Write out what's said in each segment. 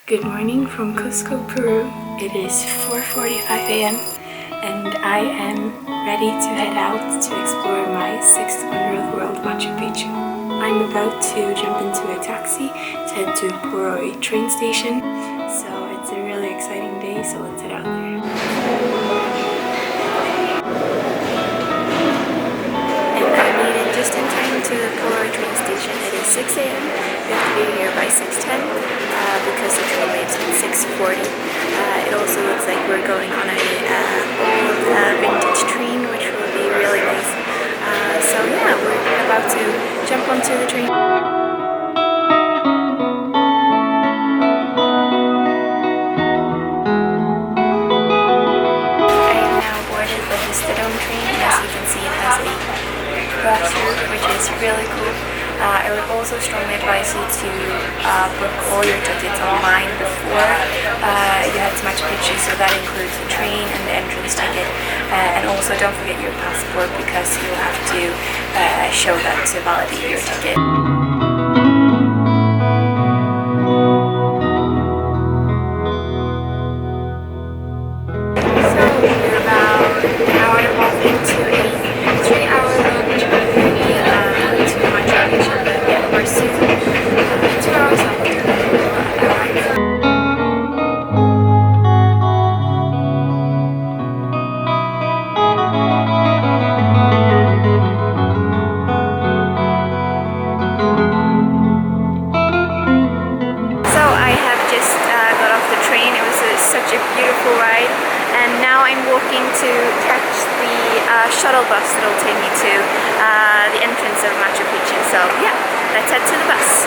Good morning from Cusco, Peru. It is 4:45 a.m. and I am ready to head out to explore my sixth wonder of the world, Machu Picchu. I'm about to jump into a taxi to head to Puro train station, so it's a really exciting day, so let's head out there. And I made it just in time to the Puro train station. It is 6 a.m. We have to be here by 6:10 because the train leaves at 6:40. It also looks like we're going on a old vintage train, which will be really nice. So yeah, we're about to jump onto the train. I am now boarded the Dome train, and as you can see, it has a glass roof, which is really cool. I would also strongly advise you to book all your tickets online before you head to Machu Picchu, so that includes the train and the entrance ticket, and also don't forget your passport because you'll have to show that to validate your ticket. So we're about an hour and a half into a 3-hour-long journey to Machu Picchu, but yeah, we're soon 2 hours after arrival. So I have just got off the train. It was such a beautiful ride, and now I'm walking to catch the shuttle bus that will take me to the entrance of Machu Picchu. So yeah, let's head to the bus.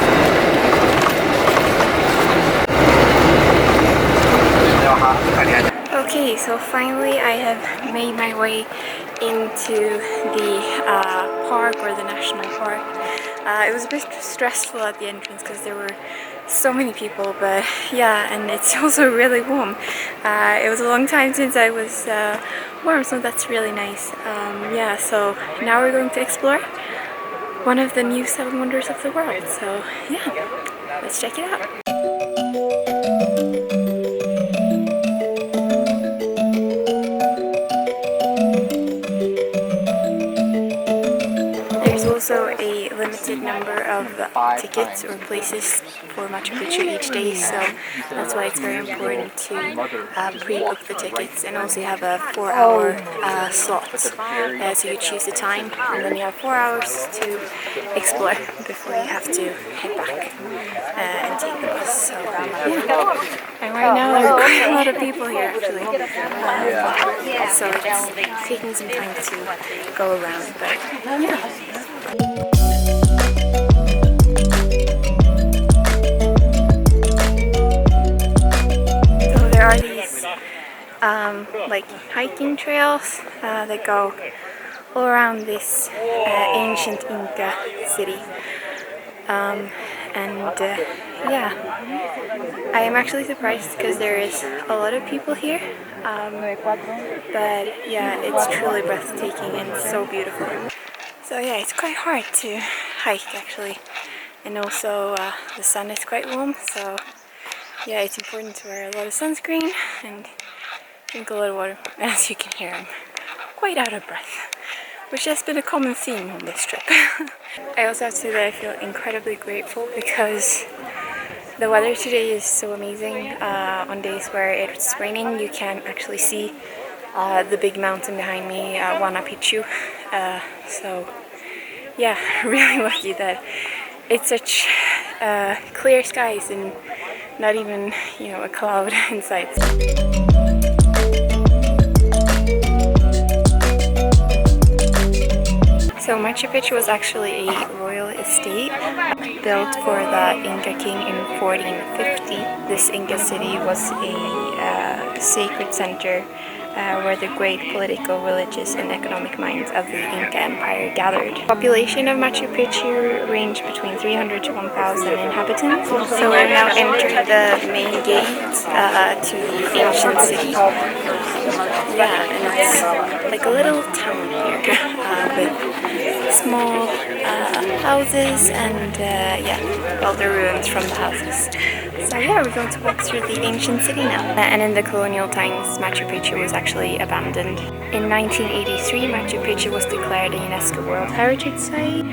Okay, so finally I have made my way into the park, or the national park. It was a bit stressful at the entrance because there were so many people, but yeah, and it's also really warm. It was a long time since I was warm, so that's really nice. Yeah, so now we're going to explore one of the new 7 wonders of the world. So yeah, let's check it out. There's also a limited number of tickets or places for Machu Picchu each day, so that's why it's very important to pre-book the tickets, and also you have a 4-hour slot, so you choose the time and then you have 4 hours to explore before you have to head back and take the bus. So yeah, and right now there are quite a lot of people here actually, so it's taking some time to go around, but yeah. So there are these like hiking trails that go all around this ancient Inca city, and yeah, I am actually surprised because there is a lot of people here, but yeah, it's truly breathtaking and so beautiful. So yeah, it's quite hard to hike actually, and also the sun is quite warm, so yeah, it's important to wear a lot of sunscreen and drink a lot of water. And as you can hear, I'm quite out of breath, which has been a common theme on this trip. I also have to say that I feel incredibly grateful because the weather today is so amazing. On days where it's raining, you can actually see the big mountain behind me, Picchu. So yeah, really lucky that it's such clear skies and not even, you know, a cloud in sight. So Machu Picchu was actually a royal estate built for the Inca king in 1450. This Inca city was a sacred center where the great political, religious, and economic minds of the Inca Empire gathered. The population of Machu Picchu ranged between 300 to 1,000 inhabitants. So we're now entering the main gate to the ancient city. Yeah, and it's like a little town here with small houses and yeah, well, the ruins from the houses. So yeah, we're going to walk through the ancient city now. And in the colonial times, Machu Picchu was actually abandoned. In 1983, Machu Picchu was declared a UNESCO World Heritage Site.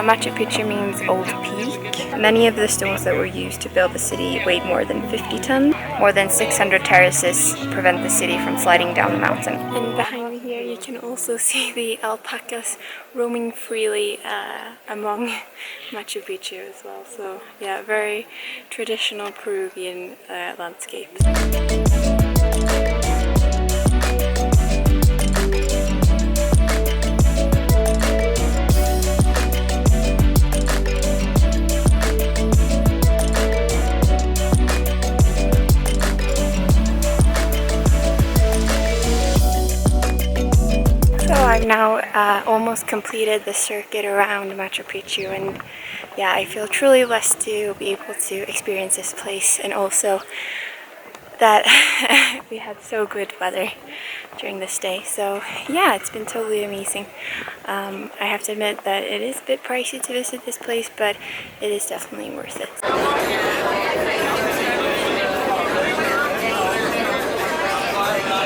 Machu Picchu means Old Peak. Many of the stones that were used to build the city weighed more than 50 tons. More than 600 terraces prevent the city from sliding down the mountain. And behind me here you can also see the alpacas roaming freely among Machu Picchu as well. So yeah, very traditional Peruvian landscape. I've now almost completed the circuit around Machu Picchu, and yeah, I feel truly blessed to be able to experience this place, and also that we had so good weather during this day. So yeah, it's been totally amazing. I have to admit that it is a bit pricey to visit this place, but it is definitely worth it.